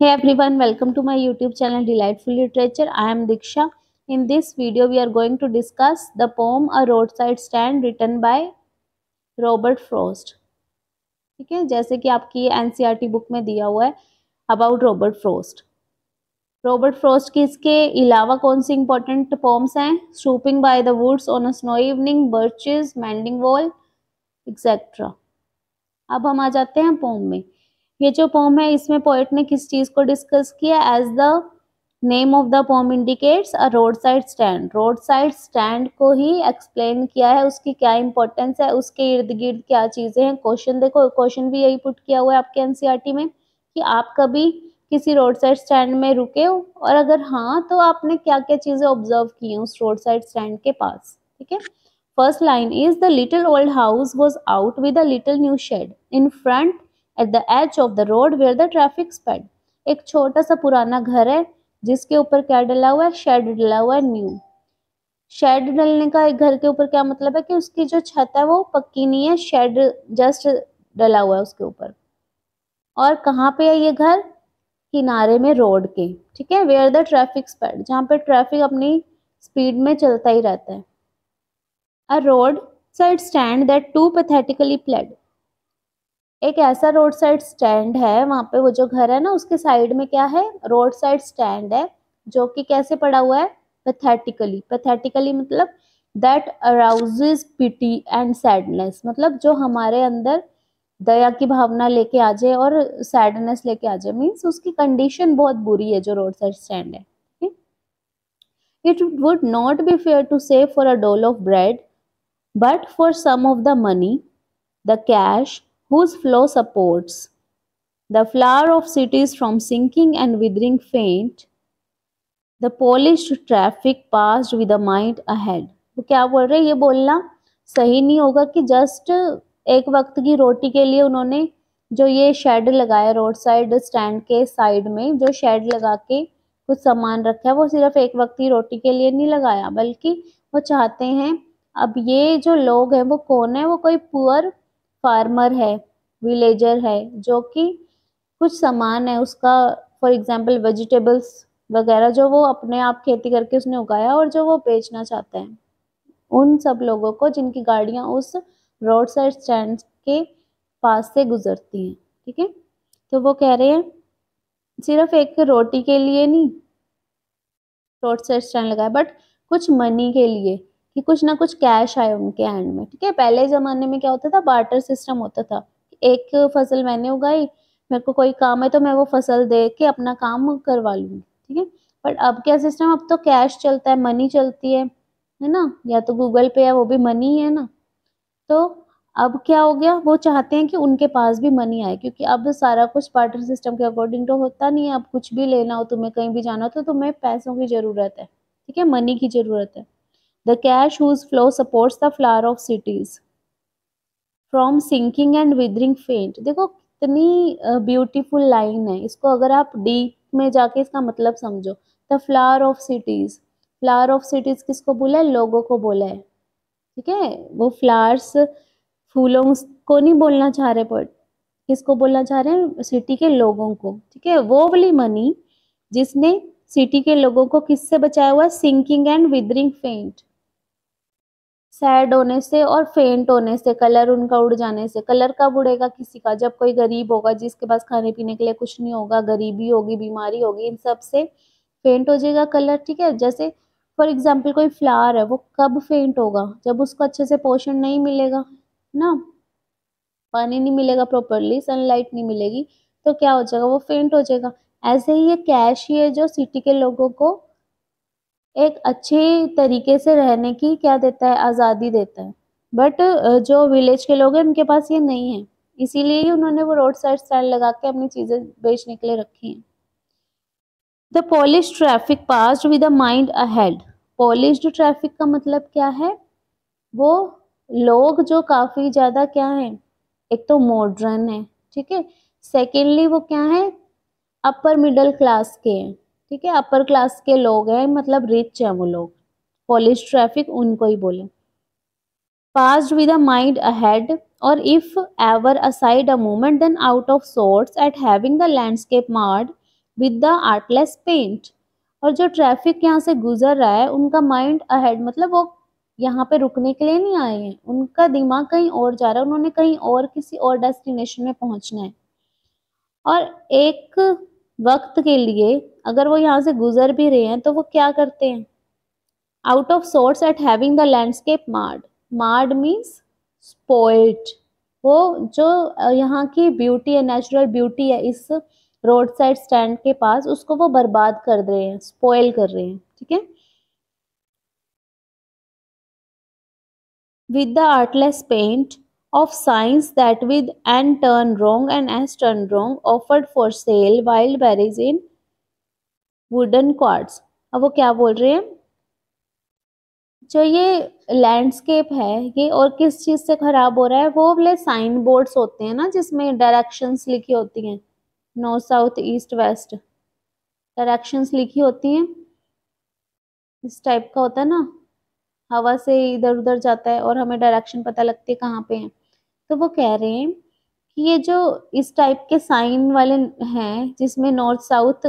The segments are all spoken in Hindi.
Hey everyone, welcome to my YouTube channel Delightful Literature. I am Diksha. In this video, we are going to discuss the poem A Roadside Stand written by Robert Frost. ठीक है, जैसे कि आपकी एनसीईआरटी बुक में दिया हुआ है about Robert Frost. Robert Frost की इसके अलावा कौन सी इंपॉर्टेंट पोम्स हैं? Stopping by the woods on a snow evening, birches, mending wall, etcetera. अब हम आ जाते हैं पोम में। ये जो पोम है इसमें पोएट ने किस चीज को डिस्कस किया? As the name of the poem indicates, a road side stand. Road side stand को ही एक्सप्लेन किया है, उसकी क्या इंपॉर्टेंस है, उसके इर्द गिर्द क्या चीजें हैं। क्वेश्चन देखो, क्वेश्चन भी यही पुट किया हुआ है आपके एनसीईआरटी में कि आप कभी किसी रोड साइड स्टैंड में रुके हो, और अगर हाँ तो आपने क्या क्या चीजें ऑब्जर्व की हैं उस रोड साइड स्टैंड के पास। ठीक है, first line is the little old house was out with a little new shed in front at the edge of the road where the traffic sped। एक छोटा सा पुराना घर है जिसके ऊपर क्या डला हुआ है? शेड डला हुआ है, न्यू। शेड डलने का एक घर के ऊपर क्या मतलब है कि उसकी जो छत है वो पक्की नहीं है, शेड जस्ट डला हुआ है उसके ऊपर। और कहाँ पे है ये घर? किनारे में रोड के। ठीक है, वेयर द ट्रैफिक स्पेड, जहाँ पे ट्रैफिक अपनी स्पीड में चलता ही रहता है। A roadside stand that too pathetically pled। एक ऐसा रोड साइड स्टैंड है, वहां पे वो जो घर है ना उसके साइड में क्या है? रोड साइड स्टैंड है जो कि कैसे पड़ा हुआ है? पैथेटिकली। पैथेटिकली मतलब that arouses pity and sadness, मतलब जो हमारे अंदर दया की भावना लेके आ जाए और सैडनेस लेके आ जाए, मीन्स उसकी कंडीशन बहुत बुरी है जो रोड साइड स्टैंड है। It would not be fair to say for a dole of bread, but for some of the money, the cash whose flow supports the flower of cities from sinking and withering faint, the polished traffic passed with a mind ahead। वो क्या बोल रहे हैं? ये बोलना सही नहीं होगा कि जस्ट एक वक्त की रोटी के लिए उन्होंने जो ये शेड लगाया रोड साइड स्टैंड के साइड में, जो शेड लगा के कुछ सामान रखा है, वो सिर्फ एक वक्त की रोटी के लिए नहीं लगाया, बल्कि वो चाहते हैं। अब ये जो लोग हैं वो कौन है? वो कोई पुअर फार्मर है, विलेजर है, जो कि कुछ सामान है उसका, फॉर एग्जाम्पल वेजिटेबल्स वगैरह, जो वो अपने आप खेती करके उसने उगाया और जो वो बेचना चाहते हैं, उन सब लोगों को जिनकी गाड़ियां उस रोड साइड स्टैंड के पास से गुजरती हैं। ठीक है, तो वो कह रहे हैं सिर्फ एक रोटी के लिए नहीं रोड साइड स्टैंड लगाया, बट कुछ मनी के लिए, कि कुछ ना कुछ कैश आए उनके हैंड में। ठीक है, पहले जमाने में क्या होता था? बार्टर सिस्टम होता था। एक फसल मैंने उगाई, मेरे को कोई काम है तो मैं वो फसल दे के अपना काम करवा लूंगी। ठीक है, बट अब क्या सिस्टम? अब तो कैश चलता है, मनी चलती है ना, या तो गूगल पे है, वो भी मनी है ना। तो अब क्या हो गया? वो चाहते हैं कि उनके पास भी मनी आए, क्योंकि अब सारा कुछ बार्टर सिस्टम के अकॉर्डिंग तो होता नहीं है। अब कुछ भी लेना हो तुम्हें, कहीं भी जाना हो तो तुम्हें पैसों की जरूरत है। ठीक है, मनी की जरूरत है। The cash whose flow supports the flower of cities from sinking and withering faint. देखो कितनी ब्यूटीफुल लाइन है, इसको अगर आप डीप में जाके इसका मतलब समझो। The flower of cities, flower of cities किसको बोला है? लोगों को बोला है। ठीक है, वो फ्लावर्स फूलों को नहीं बोलना चाह रहे, बट किसको बोलना चाह रहे हैं? सिटी के लोगों को। ठीक है, वो वाली मनी जिसने सिटी के लोगों को किससे बचाया हुआ है? सिंकिंग एंड विदरिंग फेंट, सैड होने से और फेंट होने से, कलर उनका उड़ जाने से। कलर कब उड़ेगा किसी का? जब कोई गरीब होगा, जिसके पास खाने पीने के लिए कुछ नहीं होगा, गरीबी होगी, बीमारी होगी, इन सब से फेंट हो जाएगा कलर। ठीक है, जैसे फॉर एग्जाम्पल कोई फ्लावर है, वो कब फेंट होगा? जब उसको अच्छे से पोषण नहीं मिलेगा ना, पानी नहीं मिलेगा प्रॉपरली, सनलाइट नहीं मिलेगी, तो क्या हो जाएगा? वो फेंट हो जाएगा। ऐसे ही ये कैश ही है जो सिटी के लोगों को एक अच्छे तरीके से रहने की क्या देता है? आज़ादी देता है। बट जो विलेज के लोग हैं उनके पास ये नहीं है, इसीलिए ही उन्होंने वो रोड साइड स्टैंड लगा के अपनी चीजें बेचने के लिए रखी हैं। The polish traffic passed with a mind ahead. Polished traffic का मतलब क्या है? वो लोग जो काफी ज्यादा क्या है? एक तो मॉडर्न है, ठीक है, सेकेंडली वो क्या है? अपर मिडिल क्लास के हैं। ठीक है, अपर क्लास के लोग हैं, मतलब रिच है वो लोग। पॉलिश ट्रैफिक उनको ही बोले। Passed with a mind ahead, और if ever aside a moment then out of sorts at having the landscape marred with the artless paint. और जो ट्रैफिक यहाँ से गुजर रहा है उनका माइंड अहेड, मतलब वो यहाँ पे रुकने के लिए नहीं आए हैं, उनका दिमाग कहीं और जा रहा है, उन्होंने कहीं और किसी और डेस्टिनेशन में पहुंचना है। और एक वक्त के लिए अगर वो यहाँ से गुजर भी रहे हैं तो वो क्या करते हैं, out of sorts at having the landscape marred. Marred means spoiled. वो जो यहाँ की ब्यूटी है, नेचुरल ब्यूटी है इस रोड साइड स्टैंड के पास, उसको वो बर्बाद कर रहे हैं, स्पॉइल कर रहे हैं, ठीक है। With the artless paint of signs that with and turn wrong and as turn wrong offered for sale wild berries in wooden quarts। अब वो क्या बोल रहे हैं, जो ये लैंडस्केप है ये और किस चीज से खराब हो रहा है, वो वाले साइन बोर्ड्स होते हैं ना जिसमें डायरेक्शंस लिखी होती हैं, north south east west directions लिखी होती हैं, इस टाइप का होता है ना, हवा से इधर उधर जाता है और हमें डायरेक्शन पता लगती है कहाँ पे है। तो वो कह रहे हैं कि ये जो इस टाइप के साइन वाले हैं जिसमें नॉर्थ साउथ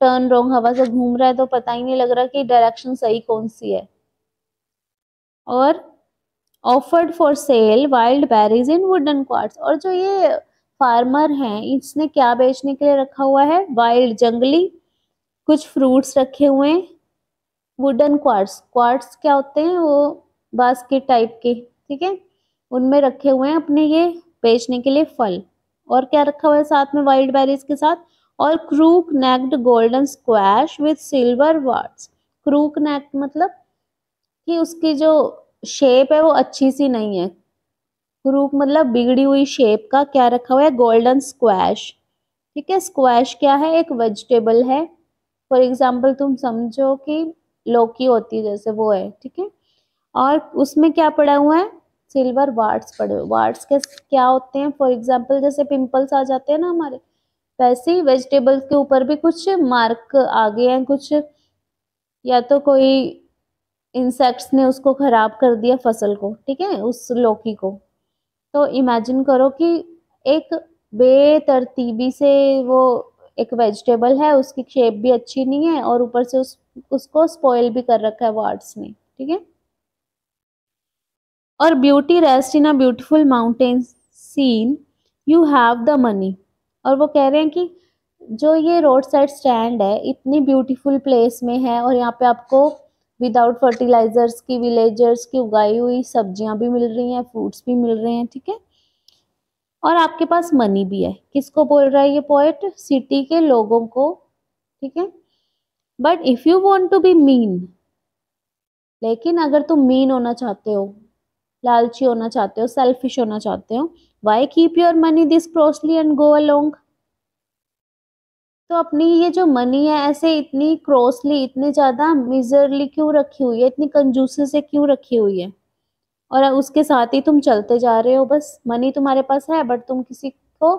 टर्न रोंग, हवा से घूम रहा है तो पता ही नहीं लग रहा कि डायरेक्शन सही कौन सी है। और offered for sale wild berries in wooden quartz. और जो ये फार्मर हैं इसने क्या बेचने के लिए रखा हुआ है, वाइल्ड जंगली कुछ फ्रूट्स रखे हुए हैं, वुडन क्वार्ट्स, क्वार्ट्स क्या होते हैं, वो बास्केट टाइप के, ठीक है, उनमें रखे हुए हैं अपने ये बेचने के लिए फल। और क्या रखा हुआ है साथ में वाइल्ड बेरीज के साथ, और crook necked golden squash with silver warts. Crook necked मतलब कि उसकी जो शेप है वो अच्छी सी नहीं है, क्रूक मतलब बिगड़ी हुई शेप का क्या रखा हुआ है, गोल्डन स्क्वैश, ठीक है। स्क्वैश क्या है, एक वेजिटेबल है, फॉर एग्जाम्पल तुम समझो कि लौकी होती है जैसे वो है, ठीक है। और उसमें क्या पड़ा हुआ है, सिल्वर वार्ड्स पड़े हुए। वार्ड्स के क्या होते हैं, फॉर एग्जाम्पल जैसे पिंपल्स आ जाते हैं ना हमारे, वैसे ही वेजिटेबल्स के ऊपर भी कुछ मार्क आ गए हैं, कुछ या तो कोई इंसेक्ट्स ने उसको खराब कर दिया फसल को, ठीक है, उस लौकी को। तो इमेजिन करो कि एक बेतरतीबी से वो एक वेजिटेबल है, उसकी शेप भी अच्छी नहीं है और ऊपर से उसको स्पॉइल भी कर रखा है वार्ड्स ने, ठीक है। और beauty rest in a beautiful mountain scene, you have the money. और वो कह रहे हैं कि जो ये रोड साइड स्टैंड है इतनी ब्यूटीफुल प्लेस में है और यहाँ पे आपको विदाउट फर्टिलाइजर्स की, विलेजर्स की उगाई हुई सब्जियां भी मिल रही हैं, फ्रूट्स भी मिल रहे हैं, ठीक है, और आपके पास मनी भी है। किसको बोल रहा है ये पोएट, सिटी के लोगों को, ठीक है। But if you want to be mean, लेकिन अगर तुम मीन होना चाहते हो, लालची होना चाहते हो, सेल्फिश होना चाहते हो, why keep your money this closely and go along. तो अपनी ये जो मनी है ऐसे इतनी क्रोसली, इतनी ज्यादा मिजरली क्यों रखी हुई है, इतनी कंजूसी से क्यों रखी हुई है, और उसके साथ ही तुम चलते जा रहे हो, बस मनी तुम्हारे पास है बट तुम किसी को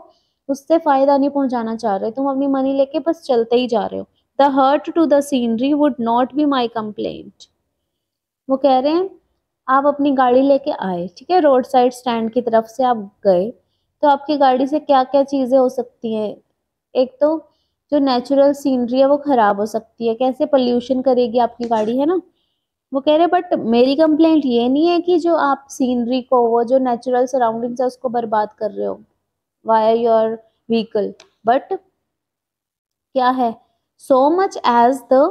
उससे फायदा नहीं पहुंचाना चाह रहे, तुम अपनी मनी लेके बस चलते ही जा रहे हो। The hurt to the scenery would not be my complaint. वो कह रहे हैं आप अपनी गाड़ी लेके आए, ठीक है, रोड साइड स्टैंड की तरफ से आप गए, तो आपकी गाड़ी से क्या क्या चीजें हो सकती हैं, एक तो जो नेचुरल सीनरी है वो खराब हो सकती है, कैसे पोल्यूशन करेगी आपकी गाड़ी, है ना। वो कह रहे बट मेरी कंप्लेंट ये नहीं है कि जो आप सीनरी को, वो जो नेचुरल सराउंडिंग्स है उसको बर्बाद कर रहे हो वाया योर व्हीकल, बट क्या है, so much as the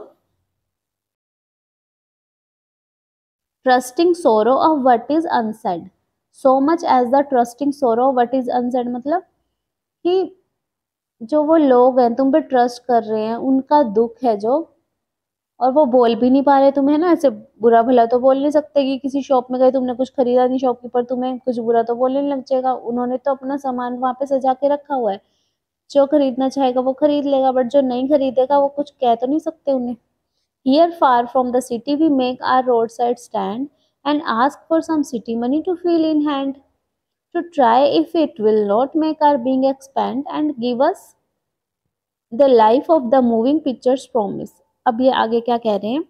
trusting sorrow of what is unsaid. So much as the trusting sorrow of what is unsaid मतलब कि जो वो लोग हैं तुम पे ट्रस्ट कर रहे हैं, उनका दुख है जो, और वो बोल भी नहीं पा रहे तुम्हें ना, ऐसे बुरा भला तो बोल नहीं सकते कि किसी शॉप में गए तुमने कुछ खरीदा नहीं, शॉपकीपर तुम्हें कुछ बुरा तो बोलने लग जाएगा, उन्होंने तो अपना सामान वहां पे सजा के रखा हुआ है, जो खरीदना चाहेगा वो खरीद लेगा, बट जो नहीं खरीदेगा वो कुछ कह तो नहीं सकते उन्हें। Here far from the city we make our road side stand and ask for some city money to feel in hand to try if it will not make our being expand and give us the life of the moving pictures promise. अब ये आगे क्या कह रहे हैं,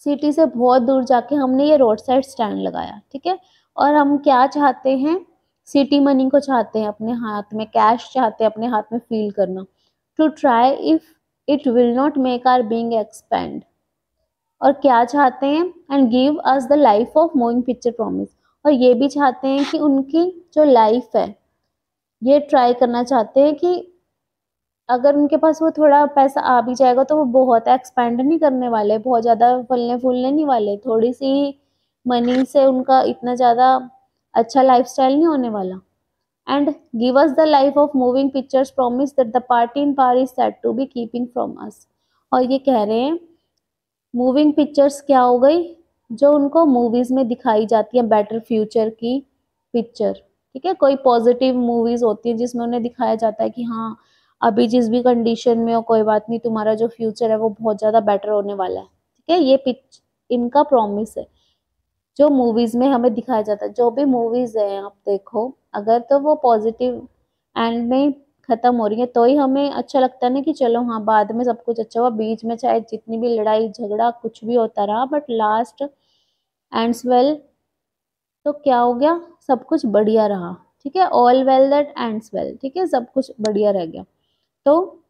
सिटी से बहुत दूर जाके हमने ये रोड साइड स्टैंड लगाया, ठीक है, और हम क्या चाहते हैं, सिटी मनी को चाहते हैं अपने हाथ में, कैश चाहते हैं अपने हाथ में फील करना। to try if it will not make our being expand. और क्या चाहते हैं, and give us the life of moving picture promise, और ये भी चाहते हैं कि उनकी जो लाइफ है ये ट्राई करना चाहते हैं कि अगर उनके पास वो थोड़ा पैसा आ भी जाएगा तो वो बहुत एक्सपेंड नहीं करने वाले, बहुत ज़्यादा फलने फूलने नहीं वाले, थोड़ी सी मनी से उनका इतना ज़्यादा अच्छा लाइफस्टाइल नहीं होने वाला. And give us the life of moving pictures promise that the party in power is said to be keeping from us. और ये कह रहे हैं मूविंग पिक्चर्स क्या हो गई, जो उनको मूवीज में दिखाई जाती है बेटर फ्यूचर की पिक्चर. ठीक है, कोई पॉजिटिव मूवीज होती है जिसमें उन्हें दिखाया जाता है कि हाँ अभी जिस भी कंडीशन में हो कोई बात नहीं, तुम्हारा जो फ्यूचर है वो बहुत ज्यादा बेटर होने वाला है. ठीक है, ये पिच इनका प्रॉमिस है जो मूवीज में हमें दिखाया जाता है. जो भी मूवीज है आप देखो, अगर तो वो पॉजिटिव एंड में खत्म हो रही है तो ही हमें अच्छा लगता है ना कि चलो हाँ बाद में सब कुछ अच्छा हुआ, बीच में चाहे जितनी भी लड़ाई झगड़ा कुछ भी होता रहा बट लास्ट एंड्स वेल, तो क्या हो गया, सब कुछ बढ़िया रहा. ठीक है, all well that ends well. ठीक है, सब कुछ बढ़िया रह गया. तो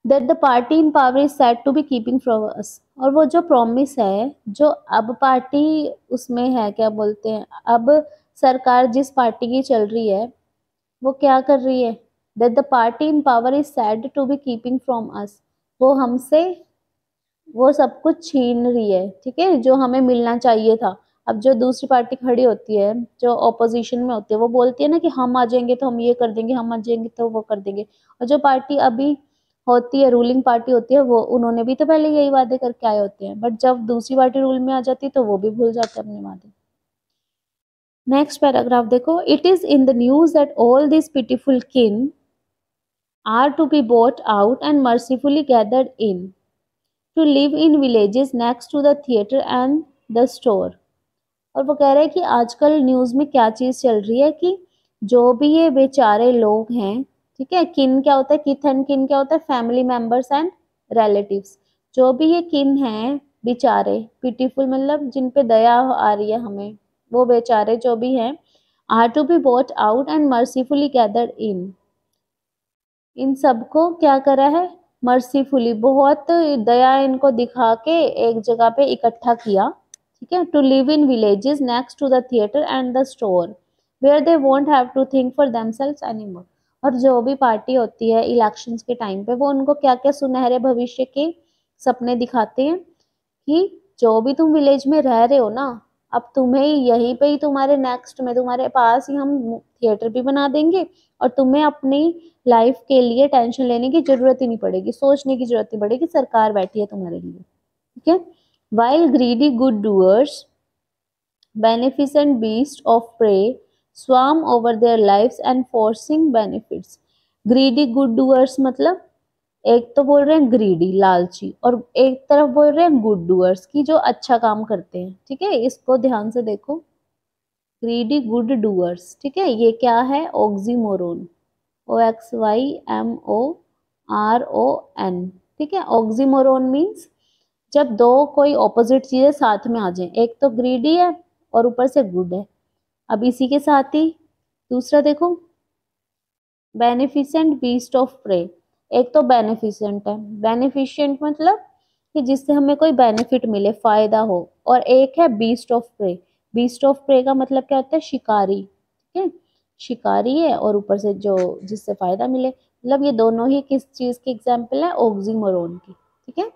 that the party in power is said to be keeping from us, और वो जो प्रॉमिस है जो अब पार्टी उसमें है, क्या बोलते हैं, अब सरकार जिस पार्टी की चल रही है वो क्या कर रही है, that the party in power is said to be keeping from us, वो हमसे वो सब कुछ छीन रही है. ठीक है, जो हमें मिलना चाहिए था. अब जो दूसरी पार्टी खड़ी होती है जो ऑपोजिशन में होती है वो बोलती है ना कि हम आ जाएंगे तो हम ये कर देंगे, हम आ जाएंगे तो वो कर देंगे. और जो पार्टी अभी होती है रूलिंग पार्टी होती है वो उन्होंने भी तो पहले यही वादे करके आए होते हैं, बट जब दूसरी पार्टी रूल में आ जाती है तो वो भी भूल जाते हैं अपने वादे. नेक्स्ट पैराग्राफ देखो. It is in the news that all this pitiful किन are to be bought out and mercifully gathered in to live in villages next to the theatre and the store. और वो कह रहे हैं कि आजकल न्यूज़ में क्या चीज़ चल रही है कि जो भी ये बेचारे लोग हैं, ठीक है, किन क्या होता है, किथ एंड किन क्या होता है, फैमिली मेंबर्स एंड रिलेटिव्स. जो भी ये किन हैं बेचारे, पिटीफुल मतलब जिन पे दया आ रही है हमें, वो बेचारे जो भी हैं, are to be bought out and mercifully gathered in, इन सबको क्या करा है, मर्सीफुली बहुत दया इनको दिखा के एक जगह पे इकट्ठा किया. ठीक है, to live in villages next to the theatre and the store where they won't have to think for themselves anymore. और जो भी पार्टी होती है इलेक्शंस के टाइम पे वो उनको क्या क्या सुनहरे भविष्य के सपने दिखाते हैं कि जो भी तुम विलेज में रह रहे हो ना, अब तुम्हें यहीं पे ही तुम्हारे नेक्स्ट में तुम्हारे पास ही हम थिएटर भी बना देंगे और तुम्हें अपनी लाइफ के लिए टेंशन लेने की जरूरत ही नहीं पड़ेगी, सोचने की जरूरत नहीं पड़ेगी, सरकार बैठी है तुम्हारे लिए. ठीक है, while greedy good doers beneficent beast of prey swarm over their lives and forcing benefits. Greedy good doers मतलब एक तो बोल रहे हैं ग्रीडी लालची और एक तरफ बोल रहे हैं गुड डूअर्स की जो अच्छा काम करते हैं. ठीक है, इसको ध्यान से देखो, ग्रीडी गुड डूअर्स. ठीक है, ये क्या है, ऑक्सीमोरोन, OXYMORON. ठीक है, ऑक्सीमोरोन मीन्स जब दो कोई ऑपोजिट चीजें साथ में आ जाएं, एक तो ग्रीडी है और ऊपर से गुड है. अब इसी के साथ ही दूसरा देखो, बेनिफिसेंट बीस्ट ऑफ प्रे. एक तो बेनिफिसेंट है, बेनिफिशियंट मतलब कि जिससे हमें कोई बेनिफिट मिले, फायदा हो, और एक है beast of prey. Beast of prey का मतलब क्या होता है, शिकारी. ठीक है, शिकारी है और ऊपर से जो जिससे फायदा मिले, मतलब ये दोनों ही किस चीज की एग्जाम्पल है, ऑक्सीमोरोन की. ठीक है,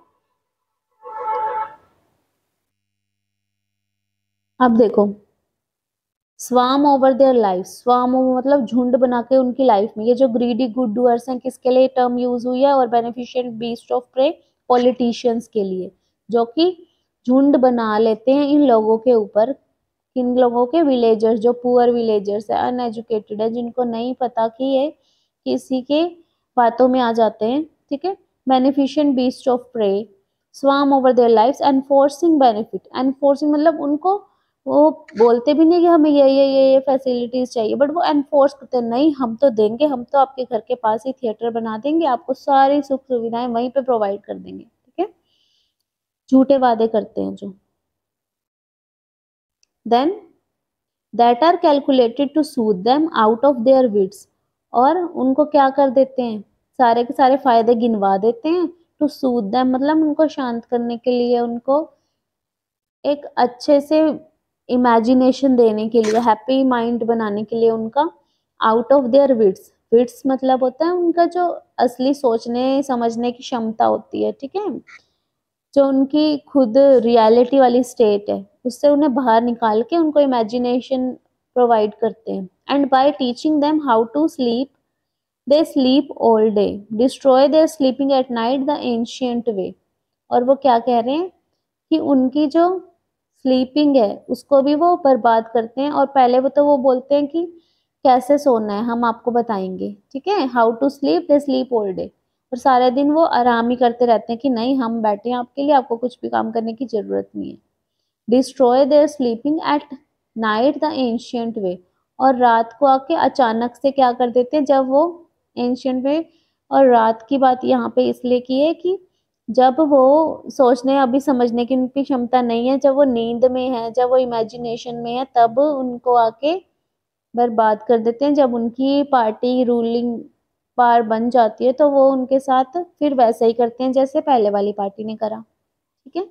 अब देखो, स्वाम ओवर देयर लाइफ, स्वाम मतलब झुंड बना के उनकी लाइफ में. ये जो ग्रीडी गुड डूअर्स हैं किसके लिए टर्म यूज हुई है, और beneficent beast of prey politicians के लिए, जो कि झुंड बना लेते हैं इन लोगों के ऊपर, किन लोगों के, विलेजर्स, जो पुअर विलेजर्स है, अनएजुकेटेड है, जिनको नहीं पता कि ये किसी के बातों में आ जाते हैं. ठीक है, beneficent beast of prey swarm over their lives and forcing benefit. And forcing मतलब उनको वो बोलते भी नहीं कि हमें ये फैसिलिटीज चाहिए, बट वो एनफोर्स करते हैं, नहीं हम तो देंगे, हम तो आपके घर के पास ही थिएटर बना देंगे, आपको सारी सुख सुविधाएं वहीं पे प्रोवाइड कर देंगे. ठीक है, झूठे वादे करते हैं जो. Then that are calculated to soothe them out of their wits. और उनको क्या कर देते हैं, सारे के सारे फायदे गिनवा देते हैं। टू सूद देम मतलब उनको शांत करने के लिए, उनको एक अच्छे से इमेजिनेशन देने के लिए, हैप्पी माइंड बनाने के लिए उनका, out of their wits. Wits मतलब होता है उनका जो असली सोचने समझने की क्षमता होती है, ठीक है, जो उनकी खुद रियलिटी वाली स्टेट है, उससे उन्हें बाहर निकाल के उनको इमेजिनेशन प्रोवाइड करते हैं। And by teaching them how to sleep they sleep all day, destroy their sleeping at night the ancient way. और वो क्या कह रहे हैं कि उनकी जो स्लीपिंग है उसको भी वो बर्बाद करते हैं। और पहले वो बोलते हैं कि कैसे सोना है हम आपको बताएंगे, ठीक है, how to sleep they sleep all day. और सारे दिन वो आराम ही करते रहते हैं कि नहीं हम बैठे हैं आपके लिए, आपको कुछ भी काम करने की जरूरत नहीं है। Destroy their sleeping at night the ancient way. और रात को आके अचानक से क्या कर देते हैं, जब वो एंशियंट वे, और रात की बात यहाँ पे इसलिए की है कि जब वो सोचने अभी समझने की उनकी क्षमता नहीं है, जब वो नींद में है, जब वो इमेजिनेशन में है, तब उनको आके बर्बाद कर देते हैं। जब उनकी पार्टी रूलिंग पार बन जाती है तो वो उनके साथ फिर वैसा ही करते हैं जैसे पहले वाली पार्टी ने करा, ठीक है।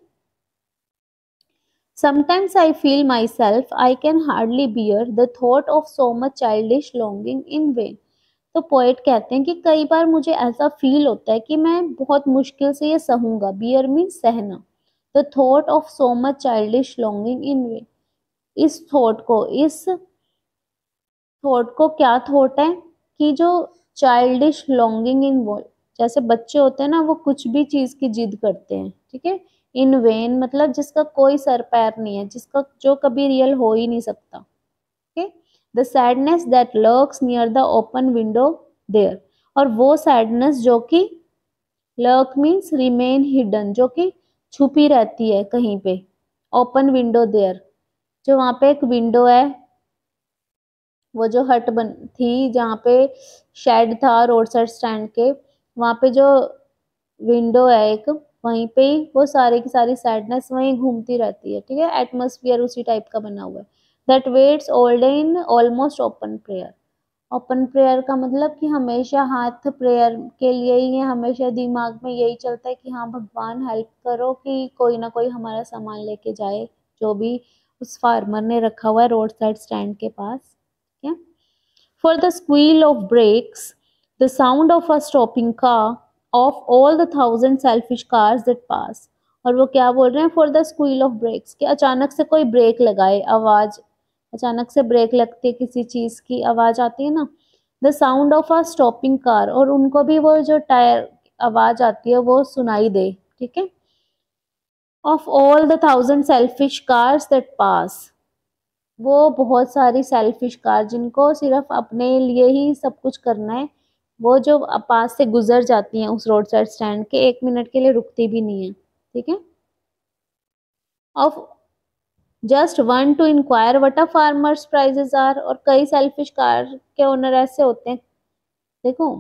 Sometimes I feel myself I can hardly bear the thought of so much childish longing in vain। तो पोएट कहते हैं कि कई बार मुझे ऐसा फील होता है कि मैं बहुत मुश्किल से ये सहूंगा। बियर मीन्स सहना। The thought of so much childish longing in way. इस थॉट को क्या थॉट है कि जो चाइल्डिश लॉन्गिंग इन वो, जैसे बच्चे होते हैं ना, वो कुछ भी चीज की जिद करते हैं, ठीक है। इन वेन मतलब जिसका कोई सर पैर नहीं है, जिसका जो कभी रियल हो ही नहीं सकता, okay. The sadness that lurks near the open window there. और वो सैडनेस जो कि लर्क मीन्स रिमेन हिडन, जो कि छुपी रहती है कहीं पे। ओपन विंडो देयर, जो वहां पे एक विंडो है, वो जो हट बन थी जहाँ पे शेड था रोड साइड स्टैंड के, वहां पे जो विंडो है एक, वहीं पे ही वो सारी की सारी सैडनेस वहीं घूमती रहती है, ठीक है। एटमोस्फियर उसी टाइप का बना हुआ है। That waits all day in almost open prayer. Open prayer का मतलब कि हमेशा हाथ प्रेयर के लिए ही है, हमेशा दिमाग में यही चलता है कि हाँ भगवान हेल्प करो कि कोई ना कोई हमारा सामान लेके जाए, जो भी उस फार्मर ने रखा हुआ है रोड साइड स्टैंड के पास, ठीक है। For the squeal of brakes, the sound of a stopping car, of all the thousand selfish cars that pass। और वो क्या बोल रहे हैं, for the squeal of brakes, कि अचानक से कोई ब्रेक लगाए, आवाज, अचानक से ब्रेक लगती है किसी चीज की, आवाज आती है ना। The sound of a stopping car, और उनको भी वो जो टायर आवाज आती है वो सुनाई दे, ठीक है। Of all the thousand selfish cars that pass, वो बहुत सारी सेल्फिश कार जिनको सिर्फ अपने लिए ही सब कुछ करना है, वो जो पास से गुजर जाती हैं उस रोड साइड स्टैंड के, 1 मिनट के लिए रुकती भी नहीं है, ठीक है। Of just one to inquire what a farmer's prices are. और कई सेल्फिश कार के ओनर ऐसे होते हैं, देखो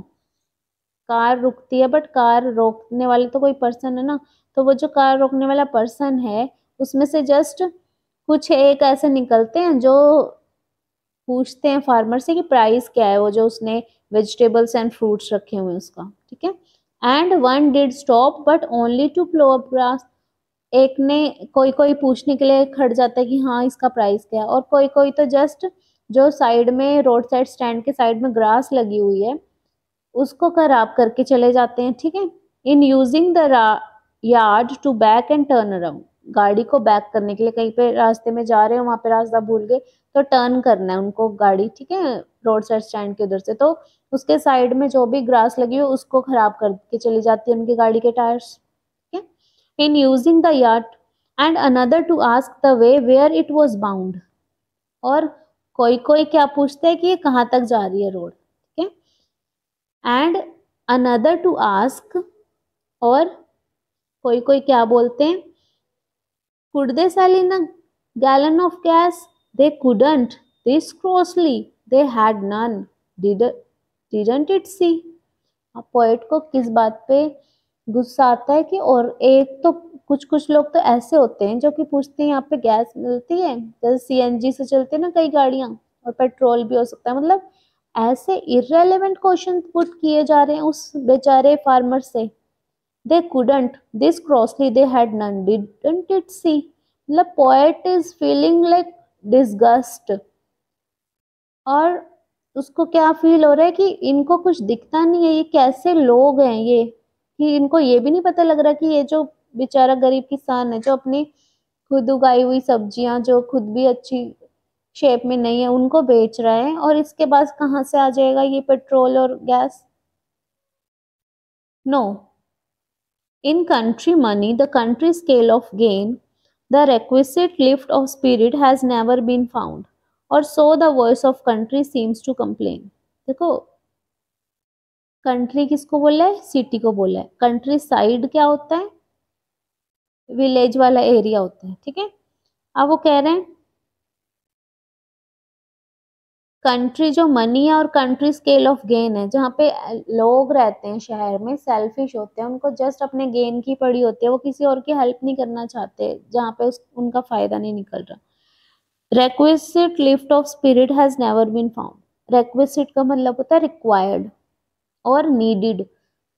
कार रुकती है बट कार रोकने वाले तो कोई पर्सन है ना, तो वो जो कार रोकने वाला पर्सन है उसमें से जस्ट कुछ एक ऐसे निकलते हैं जो पूछते हैं फार्मर से कि प्राइस क्या है, वो जो उसने वेजिटेबल्स एंड फ्रूट्स रखे हुए हैं उसका, ठीक है। And one did stop but only to plough up grass. एक ने, कोई कोई पूछने के लिए खड़ जाता है कि हाँ इसका प्राइस क्या है, और कोई कोई तो जस्ट जो साइड में रोड साइड स्टैंड के साइड में ग्रास लगी हुई है उसको खराब करके चले जाते हैं, ठीक है। In using the yard to back and turn around. गाड़ी को बैक करने के लिए, कहीं पे रास्ते में जा रहे हो वहां पे रास्ता भूल गए तो टर्न करना है उनको गाड़ी, ठीक है, रोड साइड स्टैंड के उधर से, तो उसके साइड में जो भी ग्रास लगी हो उसको खराब करके चली जाती है उनकी गाड़ी के टायर्स, ठीक है। In using the yard and another to ask the way where it was bound. और कोई कोई क्या पूछते हैं कि ये कहाँ तक जा रही है रोड, ठीक है। एंड अनदर टू आस्क, और कोई कोई क्या बोलते हैं, could they sell in a gallon of gas? They couldn't. This grossly. They had none. Did, didn't it see? अब पोएट को किस बात पे गुस्सा आता है कि, और एक तो कुछ कुछ लोग तो ऐसे होते हैं जो कि पूछते हैं यहाँ पे गैस मिलती है, जैसे सीएनजी से चलती है ना कई गाड़ियां, और पेट्रोल भी हो सकता है, मतलब ऐसे इररेलेवेंट क्वेश्चन पुट किए जा रहे हैं उस बेचारे फार्मर से। They couldn't this crossly they had none didn't it see, मतलब poet is feeling like disgust, और उसको क्या फील हो रहा है कि इनको कुछ दिखता नहीं है, ये कैसे लोग हैं ये, कि इनको ये भी नहीं पता लग रहा कि ये जो बेचारा गरीब किसान है जो अपनी खुद उगाई हुई सब्जियां जो खुद भी अच्छी शेप में नहीं है उनको बेच रहा है, और इसके पास कहाँ से आ जाएगा ये पेट्रोल और gas. No, in country money the country scale of gain the requisite lift of spirit has never been found, or so the voice of country seems to complain। देखो, कंट्री किसको बोला है? सिटी को बोला है। कंट्री साइड क्या होता है? विलेज वाला एरिया होता है, ठीक है। अब वो कह रहे हैं कंट्री जो मनी है और कंट्री स्केल ऑफ गेन है, जहाँ पे लोग रहते हैं शहर में सेल्फिश होते हैं, उनको जस्ट अपने गेन की पड़ी होती है, वो किसी और की हेल्प नहीं करना चाहते जहाँ पे उनका फायदा नहीं निकल रहा। requisite lift of spirit has never been found। requisite का मतलब होता है रिक्वायर्ड और नीडेड,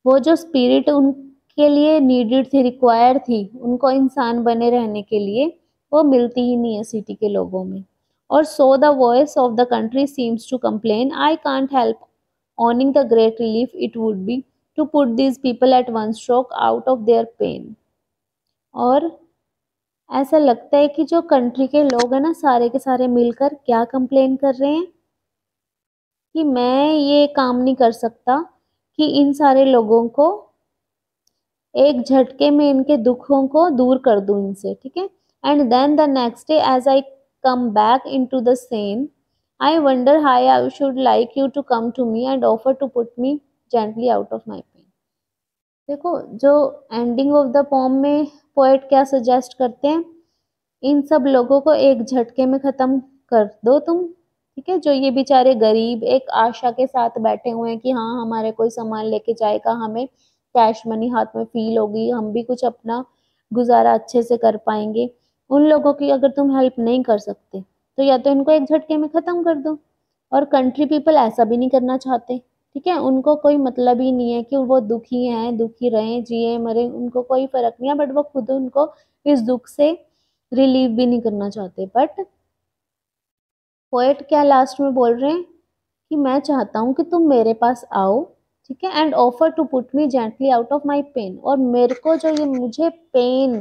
वो जो स्पिरिट उनके लिए नीडेड थी, रिक्वायर्ड थी उनको इंसान बने रहने के लिए, वो मिलती ही नहीं है सिटी के लोगों में। और so the voice of the country seems to complain I can't help owning the great relief it would be to put these people at one stroke out of their pain। और ऐसा लगता है कि जो कंट्री के लोग हैं ना सारे के सारे मिलकर क्या कंप्लेन कर रहे हैं कि मैं ये काम नहीं कर सकता कि इन सारे लोगों को एक झटके में इनके दुखों को दूर कर दूं इनसे, ठीक है। And then the next day as I come back into the same I wonder how I should like you to come to me and offer to put me gently out of my pain. देखो, जो एंडिंग ऑफ द पोम में पोएट क्या सजेस्ट करते हैं, इन सब लोगों को एक झटके में खत्म कर दो तुम, ठीक है। जो ये बेचारे गरीब एक आशा के साथ बैठे हुए हैं कि हाँ हमारे कोई सामान लेके जाएगा, हमें कैश मनी हाथ में फील होगी, हम भी कुछ अपना गुजारा अच्छे से कर पाएंगे, उन लोगों की अगर तुम हेल्प नहीं कर सकते तो या तो इनको एक झटके में खत्म कर दो। और कंट्री पीपल ऐसा भी नहीं करना चाहते, ठीक है। उनको कोई मतलब ही नहीं है कि वो दुखी हैं, दुखी रहें जिए मरे उनको कोई फर्क नहीं है, बट वो खुद उनको इस दुख से रिलीव भी नहीं करना चाहते। बट पोएट क्या लास्ट में बोल रहे हैं कि मैं चाहता हूँ कि तुम मेरे पास आओ, ठीक है, and offer to put me gently out of my pain, और मेरे को जो ये मुझे पेन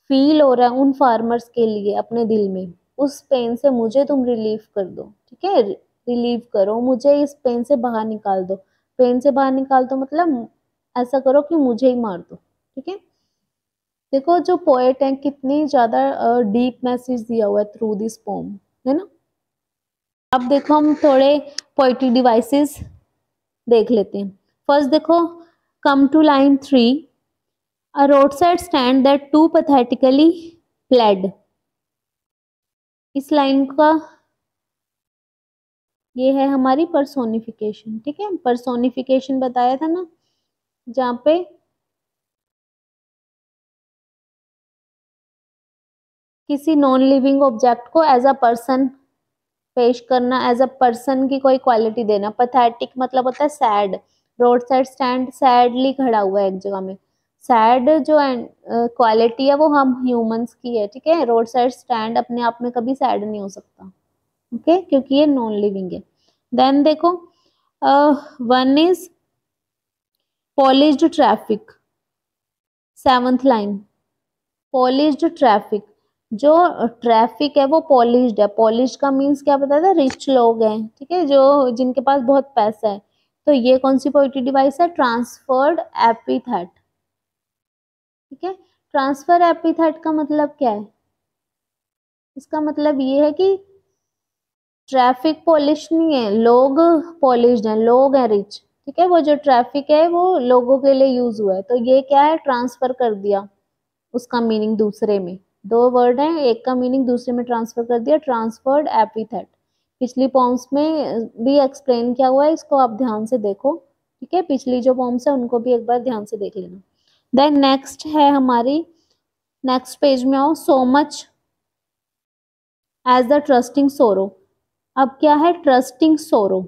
फील हो रहा है उन फार्मर्स के लिए अपने दिल में, उस पेन से मुझे तुम रिलीव कर दो, ठीक है। रिलीव करो मुझे, इस पेन से बाहर निकाल दो। पेन से बाहर निकाल दो मतलब ऐसा करो कि मुझे ही मार दो, ठीक है। देखो जो पोएट है कितनी ज्यादा डीप मैसेज दिया हुआ है थ्रू दिस पोम, है ना। अब देखो हम थोड़े पोएट्री डिवाइसेस देख लेते हैं। फर्स्ट देखो, come to line 3, a road side stand that too pathetically pled. इस लाइन का ये है हमारी पर्सोनिफिकेशन, ठीक है। पर्सोनिफिकेशन बताया था ना, जहाँ पे किसी नॉन लिविंग ऑब्जेक्ट को एज अ पर्सन पेश करना, एज अ पर्सन की कोई क्वालिटी देना। पैथेटिक मतलब होता है sad. Road side stand sadly खड़ा हुआ है एक जगह में। सैड जो क्वालिटी है वो हम ह्यूमंस की है, ठीक है। रोड साइड स्टैंड अपने आप में कभी सैड नहीं हो सकता, ओके, क्योंकि ये नॉन लिविंग है। देन देखो, one is polished traffic, 7th line. Polished traffic, जो ट्रैफिक है वो पॉलिश्ड है। पॉलिश्ड का मीन्स क्या बताया था, रिच लोग हैं, ठीक है, जो जिनके पास बहुत पैसा है। तो ये कौन सी पोएट्री डिवाइस है, ट्रांसफर्ड एपिथेट, ठीक है। ट्रांसफर एपिथेट का मतलब क्या है, इसका मतलब ये है कि ट्रैफिक पॉलिश नहीं है, लोग पॉलिश्ड हैं, लोग हैं रिच, ठीक है। वो जो ट्रैफिक है वो लोगों के लिए यूज हुआ है, तो ये क्या है, ट्रांसफर कर दिया उसका मीनिंग दूसरे में। दो वर्ड हैं, एक का मीनिंग दूसरे में ट्रांसफर कर दिया, ट्रांसफर्ड एपिथेट। पिछली पॉम्स में भी एक्सप्लेन किया हुआ है, इसको आप ध्यान से देखो, ठीक है। पिछली जो पॉम्स है उनको भी एक बार ध्यान से देख लेना। देन नेक्स्ट है हमारी, नेक्स्ट पेज में आओ, so much as the trusting sorrow. अब क्या है, ट्रस्टिंग सोरो,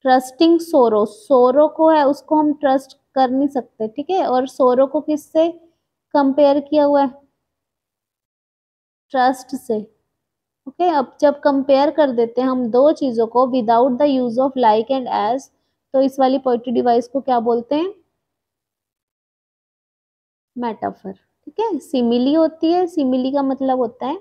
ट्रस्टिंग सोरो, सोरो को है उसको हम ट्रस्ट कर नहीं सकते, ठीक है। और सोरो को किससे कंपेयर किया हुआ है? ट्रस्ट से। ओके, अब जब कंपेयर कर देते हैं हम दो चीजों को without the use of like and as, तो इस वाली पोएट्री डिवाइस को क्या बोलते हैं? मेटाफर, ठीक है। सिमिली होती है, सिमिली का मतलब होता है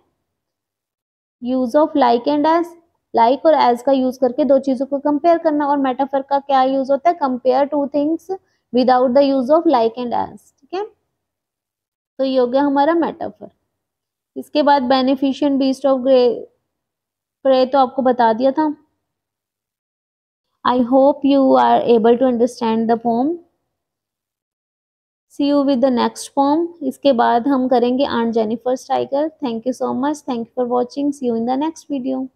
use of like and as, like और एज का यूज करके दो चीजों को कंपेयर करना। और मेटाफर का क्या यूज होता है? Compare two things without the use of like and as, ठीक है। तो ये हो गया हमारा मेटाफर। इसके बाद beneficent beast of grey prey तो आपको बता दिया था। I hope you are able to understand the poem. See you with the next poem. इसके बाद हम करेंगे aunt Jennifer's tiger. Thank you so much, thank you for watching, see you in the next video.